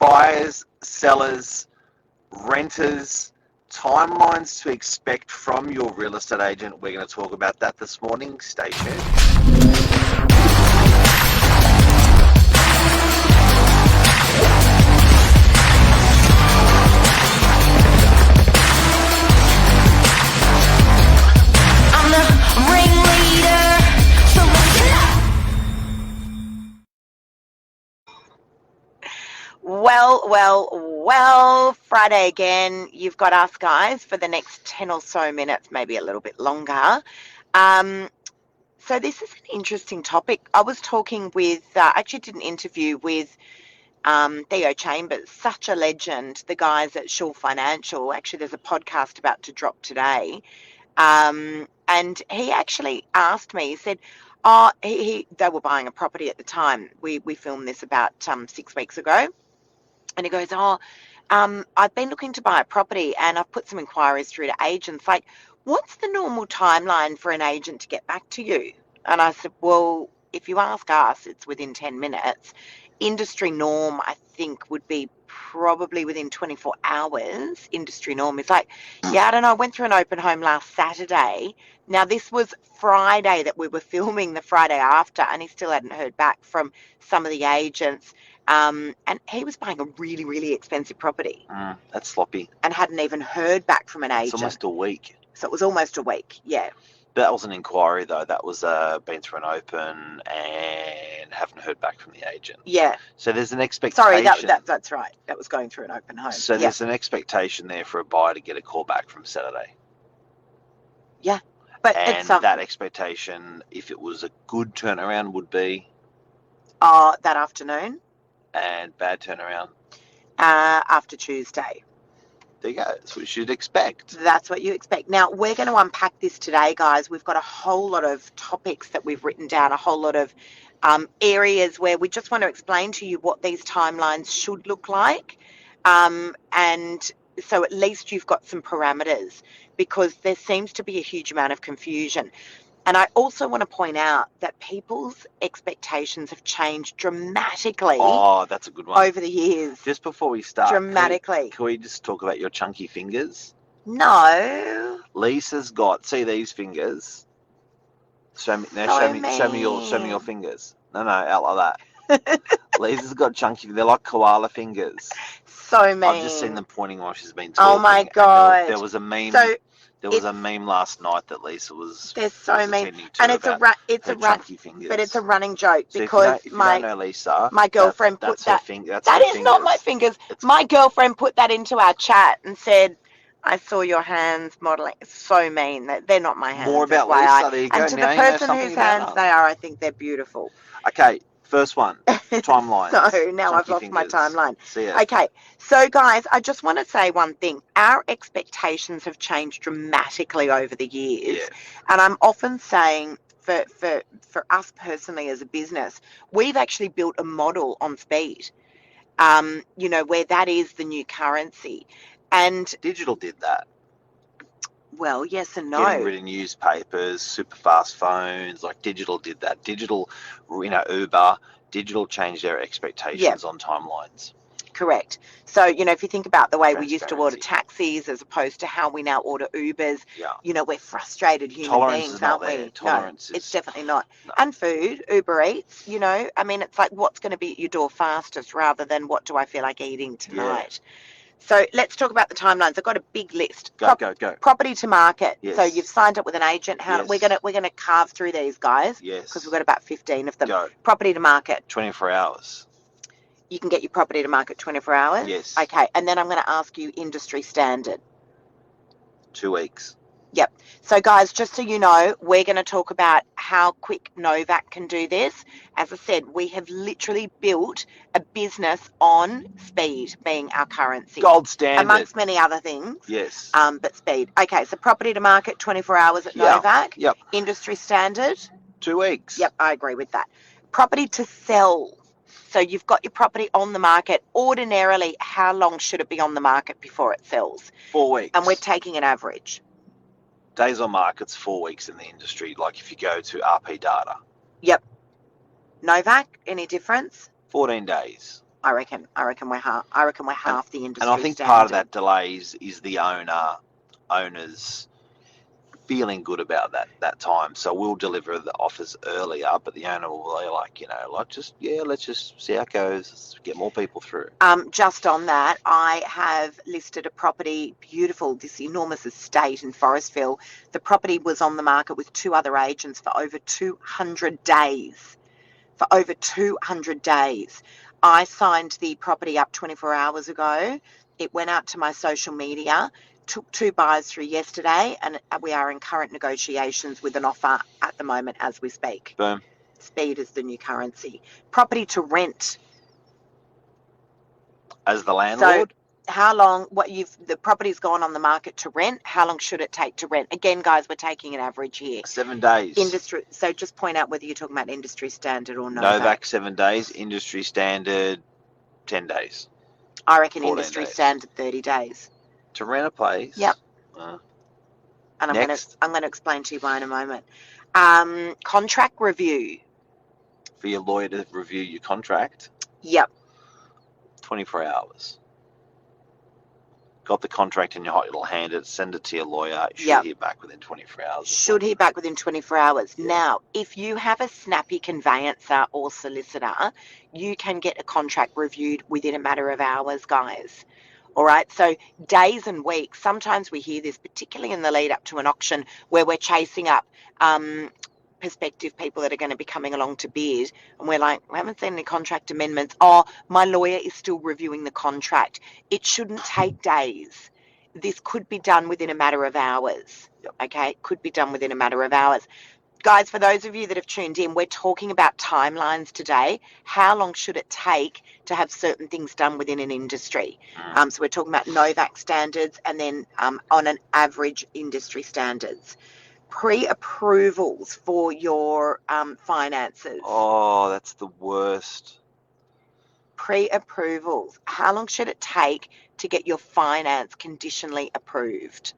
buyers, sellers, renters, timelines to expect from your real estate agent. We're going to talk about that this morning. Stay tuned. Well, Friday again. You've got us guys for the next 10 or so minutes, maybe a little bit longer. So this is an interesting topic. I was talking with, actually did an interview with Theo Chambers, such a legend, the guys at Shaw Financial. Actually, there's a podcast about to drop today. And he actually asked me, he said, they were buying a property at the time. We filmed this about 6 weeks ago. And he goes, I've been looking to buy a property and I've put some inquiries through to agents. Like, what's the normal timeline for an agent to get back to you? And I said, well, if you ask us, it's within 10 minutes. Industry norm, I think, would be probably within 24 hours. Industry norm is like, yeah, I don't know. I went through an open home last Saturday. Now, this was Friday that we were filming, the Friday after, and he still hadn't heard back from some of the agents. And he was buying a really, really expensive property. That's sloppy. And hadn't even heard back from an agent. It's almost a week. So it was almost a week, yeah. That was an inquiry, though. That was been through an open and haven't heard back from the agent. Yeah. So there's an expectation. Sorry, that's right. That was going through an open home. So there's an expectation there for a buyer to get a call back from Saturday. Yeah. But and that expectation, if it was a good turnaround, would be? That afternoon. And bad turnaround? After Tuesday. There you go. That's what you should expect. That's what you expect. Now, we're going to unpack this today, guys. We've got a whole lot of topics that we've written down, a whole lot of areas where we just want to explain to you what these timelines should look like. And so at least you've got some parameters, because there seems to be a huge amount of confusion. And I also want to point out that people's expectations have changed dramatically. Oh, that's a good one. Over the years. Just before we start. Dramatically. Can we just talk about your chunky fingers? No. Lisa's got, see these fingers? Show me your fingers. No, out like that. Lisa's got chunky, they're like koala fingers. So mean. I've just seen them pointing while she's been talking. Oh my God. There was a meme. There was a meme last night that Lisa was. They're so mean, and it's a running joke, because if you don't know Lisa, my girlfriend put that. That is not my fingers. My girlfriend put that into our chat and said, "I saw your hands modeling." It's so mean. They're not my hands. More about Lisa. There you go. And to the person whose hands they are, I think they're beautiful. Okay. First one, timeline. So now I've lost my timeline. See ya. Okay, so guys, I just want to say one thing. Our expectations have changed dramatically over the years. Yeah. And I'm often saying, for us personally as a business, we've actually built a model on speed, where that is the new currency. And digital did that. Well, yes and no. Getting rid of newspapers, super fast phones, like digital did that. Digital, Uber, digital changed their expectations on timelines. Correct. So, if you think about the way we used to order taxis as opposed to how we now order Ubers, we're frustrated human beings, aren't we? Tolerance it's definitely not. No. And food, Uber Eats, it's like what's going to be at your door fastest rather than what do I feel like eating tonight. Yeah. So let's talk about the timelines. I've got a big list. Go. Property to market. Yes. So you've signed up with an agent. We're gonna carve through these, guys. Yes. Because we've got about 15 of them. Go. Property to market. 24 hours. You can get your property to market 24 hours? Yes. Okay. And then I'm going to ask you industry standard. 2 weeks. Yep. So, guys, just so you know, we're going to talk about how quick Novak can do this. As I said, we have literally built a business on speed being our currency. Gold standard. Amongst many other things. Yes. But speed. Okay, so property to market, 24 hours at Novak. Yep. Industry standard. 2 weeks. Yep, I agree with that. Property to sell. So you've got your property on the market. Ordinarily, how long should it be on the market before it sells? 4 weeks. And we're taking an average. Days on market's 4 weeks in the industry, like if you go to RP data. Yep. Novak, any difference? 14 days. I reckon we're half the industry And I think standard. part of that delay is the owners feeling good about that time. So we'll deliver the offers earlier, but the owner will be like, let's just see how it goes. Let's get more people through. Just on that, I have listed a property, beautiful, this enormous estate in Forestville. The property was on the market with 2 other agents for over 200 days. I signed the property up 24 hours ago. It went out to my social media, took 2 buyers through yesterday, and we are in current negotiations with an offer at the moment as we speak. Boom. Speed is the new currency. Property to rent. As the landlord? So how long, the property's gone on the market to rent, how long should it take to rent? Again, guys, we're taking an average here. 7 days. Industry, so just point out whether you're talking about industry standard or Novak 7 days, industry standard 10 days. I reckon industry standard 30 days. To rent a place? Yep. And I'm going to explain to you why in a moment. Contract review. For your lawyer to review your contract? Yep. 24 hours. Got the contract in your hot, you'll hand it, send it to your lawyer. You should hear back within 24 hours. Should hear back within 24 hours. Yep. Now, if you have a snappy conveyancer or solicitor, you can get a contract reviewed within a matter of hours, guys. All right, so days and weeks. Sometimes we hear this, particularly in the lead up to an auction where we're chasing up prospective people that are going to be coming along to bid, and we're like, we haven't seen any contract amendments. Oh, my lawyer is still reviewing the contract. It shouldn't take days. This could be done within a matter of hours. Yep. Okay, it could be done within a matter of hours. Guys, for those of you that have tuned in, we're talking about timelines today. How long should it take to have certain things done within an industry? So we're talking about Novak standards and then on an average industry standards. Pre-approvals for your finances. Oh, that's the worst. Pre-approvals. How long should it take to get your finance conditionally approved?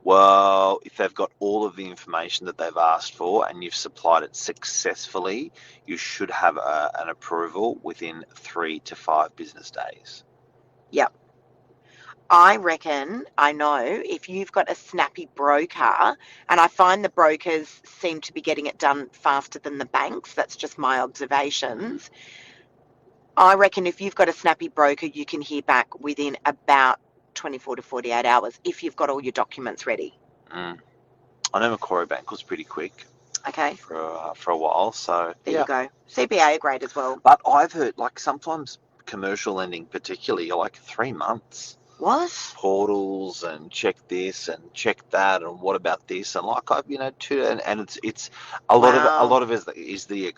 Well, if they've got all of the information that they've asked for and you've supplied it successfully, you should have an approval within 3 to 5 business days. Yep. I reckon, I know, if you've got a snappy broker, and I find the brokers seem to be getting it done faster than the banks, that's just my observations. I reckon if you've got a snappy broker, you can hear back within about 24 to 48 hours if you've got all your documents ready. I know Macquarie Bank was pretty quick. Okay. For a while, so there you go. CBA are great as well. But I've heard, like, sometimes commercial lending particularly, you're like 3 months. What? Portals and check this and check that and what about this and like I've and it's a lot of it is the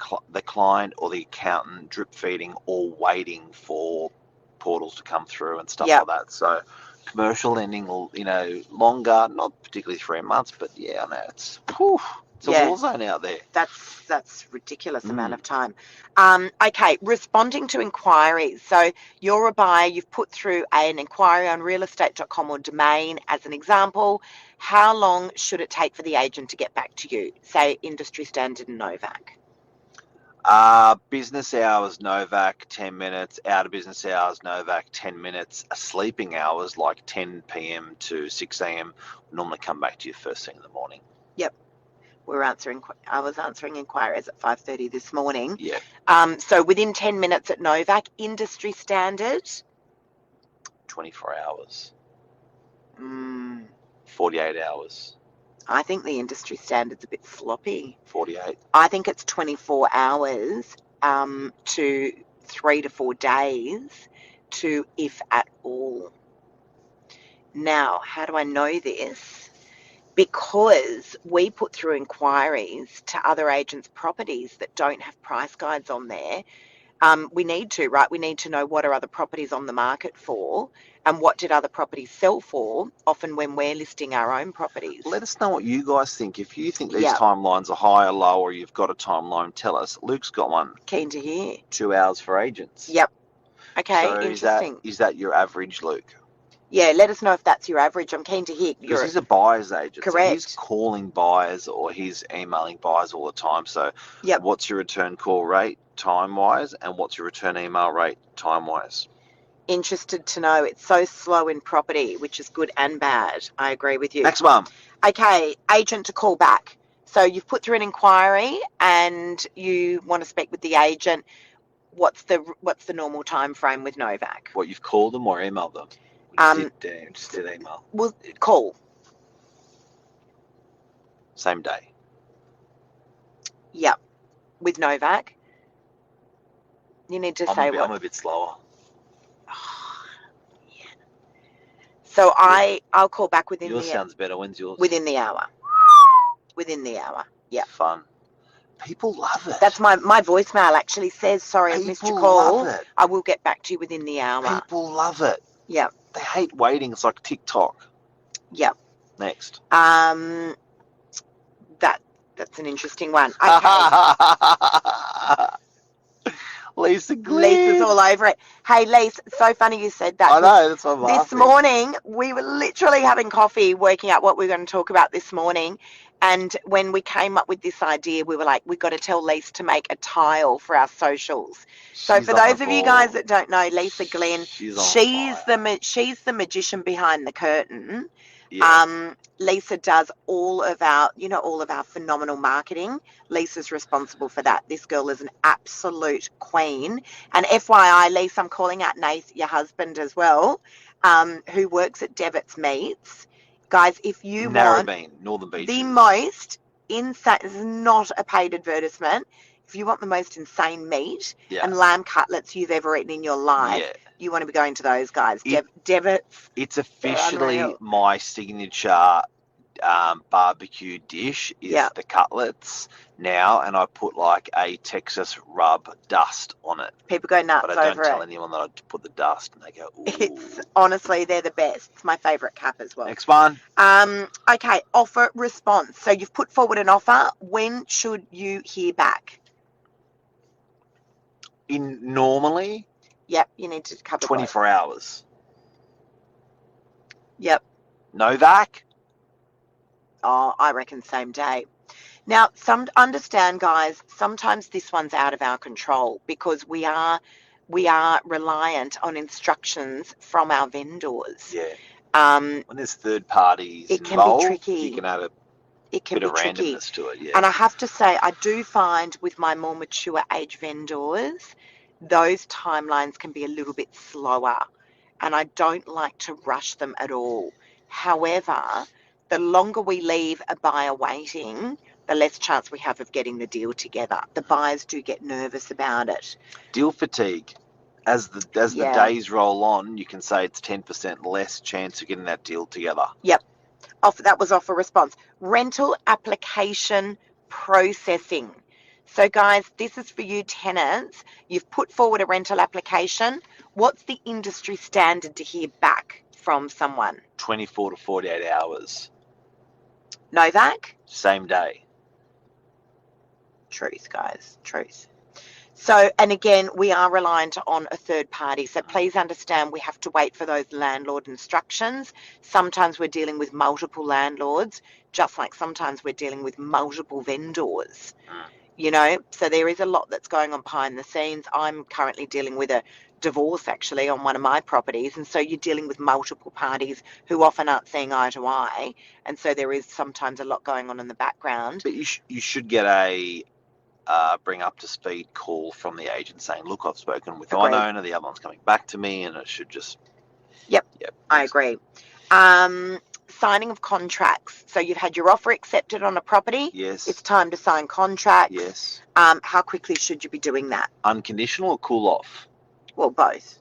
client or the accountant drip feeding or waiting for portals to come through and stuff like that. So commercial lending will longer, not particularly 3 months, but I know it's a war zone out there. That's ridiculous amount of time. Okay, responding to inquiries. So you're a buyer, you've put through an inquiry on realestate.com or Domain as an example. How long should it take for the agent to get back to you? Say industry standard and Novak. Business hours, Novak, 10 minutes. Out of business hours, Novak, 10 minutes. Sleeping hours, like 10 p.m. to 6 a.m., normally come back to you first thing in the morning. Yep. I was answering inquiries at 5:30 this morning. Yeah. So within 10 minutes at Novak, industry standard? 24 hours. 48 hours. I think the industry standard's a bit sloppy. 48. I think it's 24 hours to 3 to 4 days to if at all. Now, how do I know this? Because we put through inquiries to other agents' properties that don't have price guides on there. We need to, right? We need to know what are other properties on the market for and what did other properties sell for, often when we're listing our own properties. Let us know what you guys think. If you think these timelines are high or low or you've got a timeline, tell us. Luke's got one. Keen to hear. 2 hours for agents. Yep. Okay, so interesting. Is that your average, Luke? Yeah, let us know if that's your average. I'm keen to hear Because your he's a buyer's agent, so he's correct. calling buyers or he's emailing buyers all the time. So, Yep. what's your return call rate time wise, and what's your return email rate time wise? Interested to know. It's so slow in property, which is good and bad. I agree with you. Next one. Okay, agent to call back. So you've put through an inquiry and you want to speak with the agent. What's the normal time frame with Novak? What, you've called them or emailed them? Just did email. Well, call. Same day. Yep. With Novak. You need to say what. I'm a bit slower. Yeah. So I'll call back within Yours sounds better. When's yours? within the hour. Within the hour. Yeah. Fun. People love it. That's my voicemail actually says, sorry, I've missed your call. Love it. I will get back to you within the hour. People love it. Yep. They hate waiting. It's like TikTok. Yep. Next. That's an interesting one. Okay. Lisa Glenn. Lisa's all over it. Hey, Lisa, so funny you said that. I know, that's why I'm laughing. This morning, we were literally having coffee, working out what we were going to talk about this morning. And when we came up with this idea, we were like, we've got to tell Lisa to make a tile for our socials. So for those of you guys that don't know, Lisa Glenn, she's the magician behind the curtain. Yeah. Lisa does all of our phenomenal marketing. Lisa's responsible for that. This girl is an absolute queen. And FYI, Lisa, I'm calling out Nath, your husband as well, who works at Devitt's Meats. Guys, if you want Northern Beaches, the most insane, this is not a paid advertisement. If you want the most insane meat and lamb cutlets you've ever eaten in your life, you want to be going to those guys. Devitt's. It's officially my signature barbecue dish is the cutlets now, and I put like a Texas rub dust on it. People go nuts over it. But I don't tell anyone that I put the dust, and they go, ooh. It's honestly, they're the best. It's my favourite cap as well. Next one. Okay, offer response. So you've put forward an offer. When should you hear back? Normally. Yep, you need to cover 24 both. hours. Yep. Novak? Oh, I reckon same day. Now, understand, guys, sometimes this one's out of our control because we are reliant on instructions from our vendors. Yeah. When there's third parties involved, can be tricky. You can have a bit of randomness to it. Yeah. And I have to say, I do find with my more mature age vendors, those timelines can be a little bit slower, and I don't like to rush them at all. However, the longer we leave a buyer waiting, the less chance we have of getting the deal together. The buyers do get nervous about it. Deal fatigue. As the days roll on, you can say it's 10% less chance of getting that deal together. Yep. That was offer response. Rental application processing. So guys, this is for you tenants. You've put forward a rental application. What's the industry standard to hear back from someone? 24 to 48 hours. Novak? Same day. Truth, guys. Truth. So, and again, we are reliant on a third party. So please understand we have to wait for those landlord instructions. Sometimes we're dealing with multiple landlords, just like sometimes we're dealing with multiple vendors. You know, so there is a lot that's going on behind the scenes. I'm currently dealing with a divorce actually on one of my properties, and so you're dealing with multiple parties who often aren't seeing eye to eye, and so there is sometimes a lot going on in the background. But you should get a bring up to speed call from the agent saying, look, I've spoken with one owner, the other one's coming back to me, and it should just... Yep. I agree. Signing of contracts. So you've had your offer accepted on a property. Yes. It's time to sign contracts. Yes. How quickly should you be doing that? Unconditional or cool off? Well, both.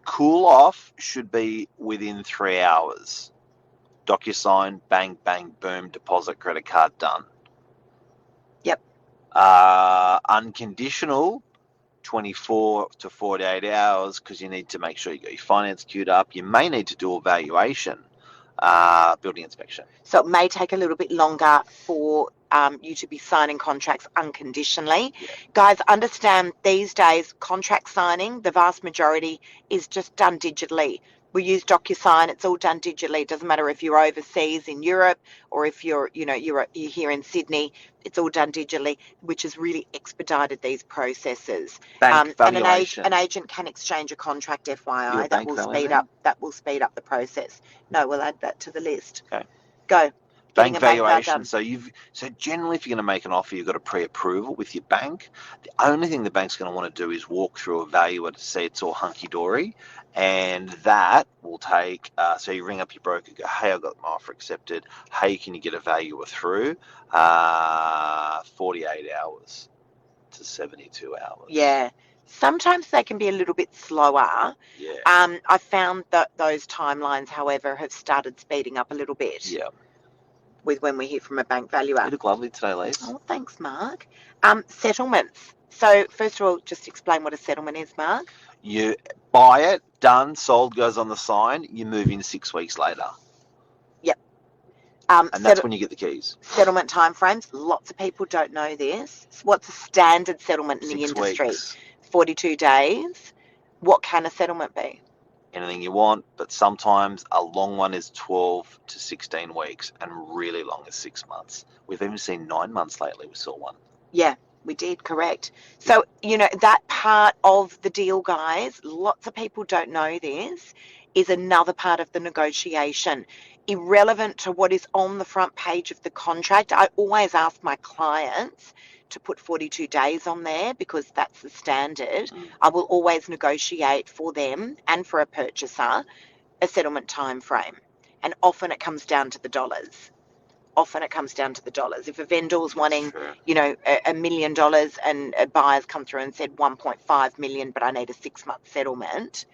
Cool off should be within 3 hours. DocuSign, bang, bang, boom, deposit, credit card, done. Yep. Unconditional, 24 to 48 hours, because you need to make sure you got your finance queued up. You may need to do a valuation, building inspection. So it may take a little bit longer for you to be signing contracts unconditionally. Yeah. Guys, understand these days contract signing, the vast majority is just done digitally. We use DocuSign. It's all done digitally. It doesn't matter if you're overseas in Europe or if you're here in Sydney. It's all done digitally, which has really expedited these processes. Bank And valuation. an agent can exchange a contract, You FYI. got bank valuation? That will speed up the process. No, we'll add that to the list. Okay. Go. Getting Bank a bank val valuation. done. So generally, if you're going to make an offer, you've got a pre-approval with your bank. The only thing the bank's going to want to do is walk through a valuer to see it's all hunky dory, and that will take. So you ring up your broker, go, hey, I got my offer accepted. Hey, can you get a valuer through? 48 hours to 72 hours. Yeah. Sometimes they can be a little bit slower. Yeah. I found that those timelines, however, have started speeding up a little bit. Yeah. With when we hear from a bank valuer. You look lovely today, Lise. Oh, thanks, Mark. Settlements. So, first of all, just explain what a settlement is, Mark. You buy it, done, sold, goes on the sign. You move in 6 weeks later. Yep. And that's when you get the keys. Settlement timeframes. Lots of people don't know this. What's a standard settlement in the industry? 6 weeks. 42 days. What can a settlement be? Anything you want, but sometimes a long one is 12 to 16 weeks and really long is 6 months. We've even seen 9 months lately. We saw one. Yeah, we did, correct. So, that part of the deal, guys, lots of people don't know this, is another part of the negotiation. Irrelevant to what is on the front page of the contract, I always ask my clients to put 42 days on there because that's the standard. I will always negotiate for them and for a purchaser a settlement time frame. And often it comes down to the dollars. If a vendor's wanting, $1 million and a buyer's come through and said 1.5 million, but I need a 6-month settlement,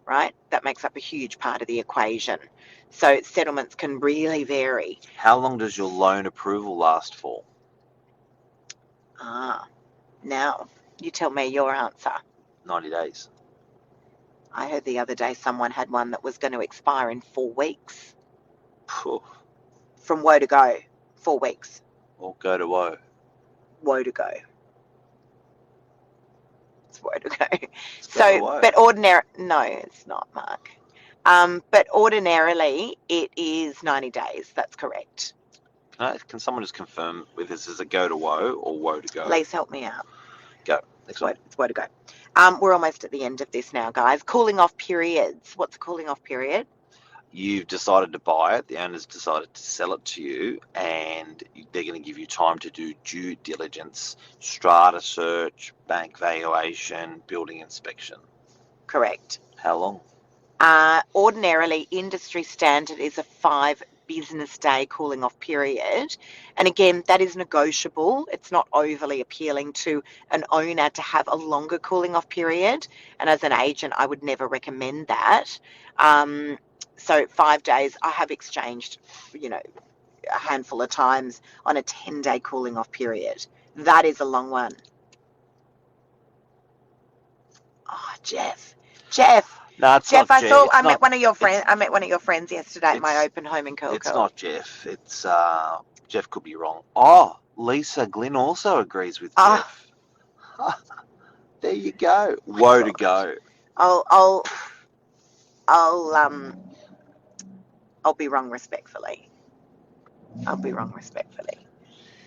right? That makes up a huge part of the equation. So settlements can really vary. How long does your loan approval last for? Now you tell me your answer. 90 days. I heard the other day someone had one that was going to expire in 4 weeks. Phew. From woe to go, 4 weeks. Or go to woe. Woe to go. It's woe to go. So, but no, it's not, Mark. But ordinarily, it is 90 days. That's correct. Can someone just confirm if this is a go to woe or woe to go? Please help me out. Go. Next one. It's woe to go. We're almost at the end of this now, guys. Cooling off periods. What's a cooling off period? You've decided to buy it, the owner's decided to sell it to you, and they're going to give you time to do due diligence, strata search, bank valuation, building inspection. Correct. How long? Ordinarily, industry standard is a 5 business day cooling off period. And again, that is negotiable. It's not overly appealing to an owner to have a longer cooling off period. And as an agent, I would never recommend that. So 5 days, I have exchanged, a handful of times on a 10-day cooling off period. That is a long one. Oh, Jeff. No, it's Jeff, not Jeff. I met one of your friends yesterday at my open home in Coco. It's not Jeff. It's Jeff could be wrong. Oh, Lisa Glynn also agrees with Jeff. There you go. Woe to go. I'll be wrong respectfully.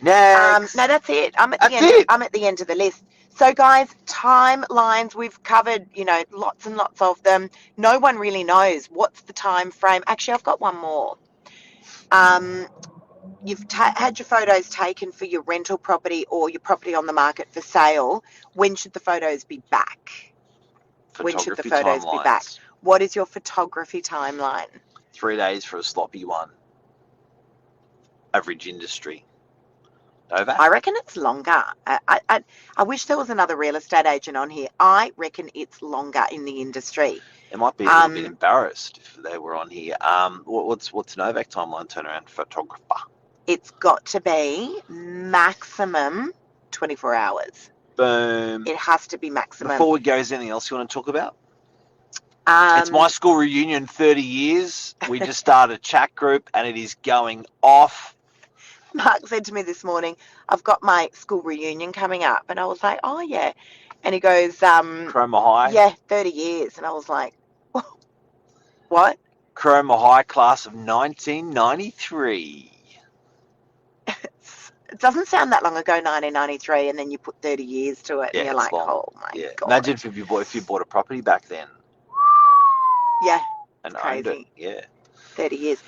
Next. No, that's it. I'm at the end of the list. So, guys, timelines, we've covered, lots and lots of them. No one really knows what's the time frame. Actually, I've got one more. You've had your photos taken for your rental property or your property on the market for sale. When should the photos be back? When should the photos be back? What is your photography timeline? 3 days for a sloppy one. Average industry. Novak? I reckon it's longer. I wish there was another real estate agent on here. I reckon it's longer in the industry. They might be a little bit embarrassed if they were on here. What's Novak timeline turnaround photographer? It's got to be maximum 24 hours. Boom. It has to be maximum. Before we go, is there anything else you want to talk about? It's my school reunion, 30 years. We just started a chat group and it is going off. Mark said to me this morning, I've got my school reunion coming up. And I was like, oh, yeah. And he goes, Chroma High? Yeah, 30 years. And I was like, oh. What? Chroma High class of 1993. It doesn't sound that long ago, 1993, and then you put 30 years to it, and Yeah, you're it's like, long. oh my Yeah. God. Imagine if you bought a property back then. Yeah, And it's owned it. crazy. Yeah. 30 years.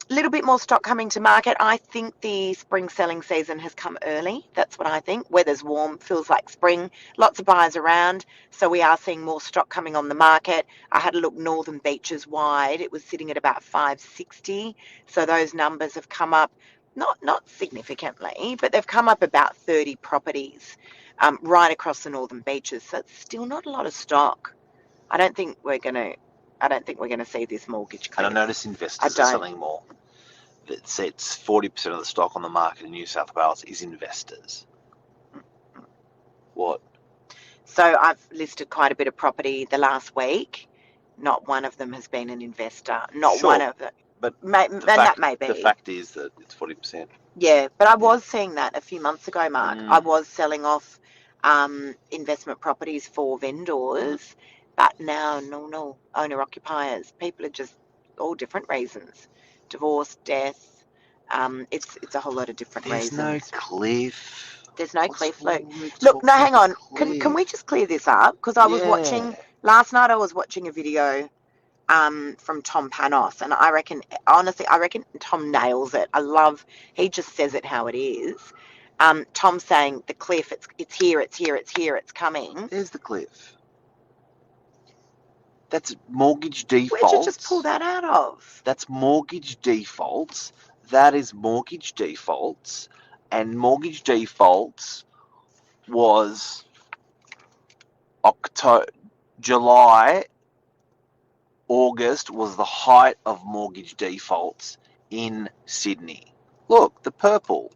Little bit more stock coming to market. I think the spring selling season has come early. That's what I think. Weather's warm, feels like spring. Lots of buyers around, so we are seeing more stock coming on the market. I had a look Northern Beaches wide. It was sitting at about 560. So those numbers have come up, not significantly, but they've come up about 30 properties right across the Northern Beaches. So it's still not a lot of stock. I don't think we're going to see this mortgage cliff. And I notice investors are selling more. It's 40% of the stock on the market in New South Wales is investors. What? So I've listed quite a bit of property the last week. Not one of them has been an investor. Not Sure, one of them. But that may be. The fact is that it's 40%. Yeah, but I was seeing that a few months ago, Mark. I was selling off investment properties for vendors, but now, no, owner-occupiers. People are just all different reasons. Divorce, death. It's a whole lot of different reasons. There's no cliff. There's no cliff, Luke. Look, no, hang on. Can we just clear this up? Because I was watching, last night I was watching a video from Tom Panos, and honestly, I reckon Tom nails it. He just says it how it is. Tom saying the cliff, it's here, it's coming. There's the cliff. That's mortgage defaults. Where'd you just pull that out of? That's mortgage defaults. That is mortgage defaults. And mortgage defaults was July, August was the height of mortgage defaults in Sydney. Look, the purple.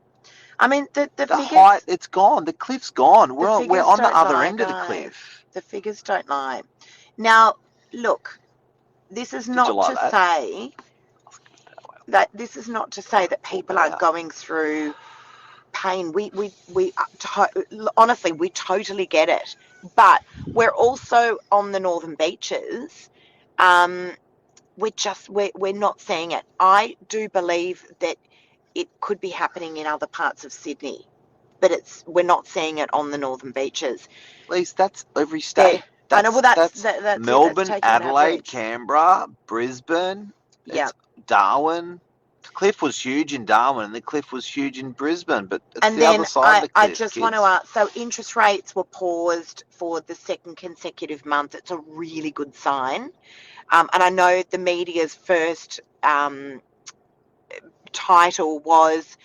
I mean, the figures, height, it's gone. The cliff's gone. We're on the other end of the cliff. The figures don't lie. Now, look, this is not to say that people are going through pain. Honestly, we totally get it. But we're also on the Northern Beaches. We're not seeing it. I do believe that it could be happening in other parts of Sydney, but we're not seeing it on the Northern Beaches. At least that's every state. I know. Well, that's Melbourne, Adelaide, Canberra, Brisbane. Yeah, Darwin. The cliff was huge in Darwin, and the cliff was huge in Brisbane. But it's and the other side of the cliff. I just want to ask. So interest rates were paused for the second consecutive month. It's a really good sign. And I know the media's first title was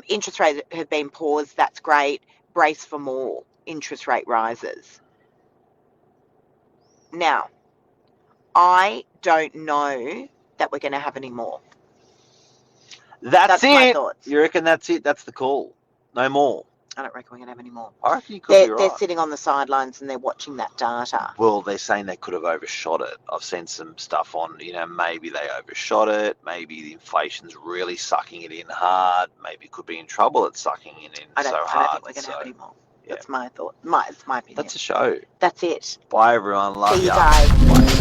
interest rates have been paused. That's great. Brace for more interest rate rises. Now, I don't know that we're going to have any more. That's it. My thoughts. You reckon that's it? That's the call. No more. I don't reckon we're going to have any more. I reckon you could be right. They're sitting on the sidelines and they're watching that data. Well, they're saying they could have overshot it. I've seen some stuff on, maybe they overshot it. Maybe the inflation's really sucking it in hard. Maybe it could be in trouble at sucking it in so hard. I don't think we're going to have any more. Yeah. That's my thought. It's my opinion. That's a show. That's it. Bye, everyone. Love you ya. guys. Bye.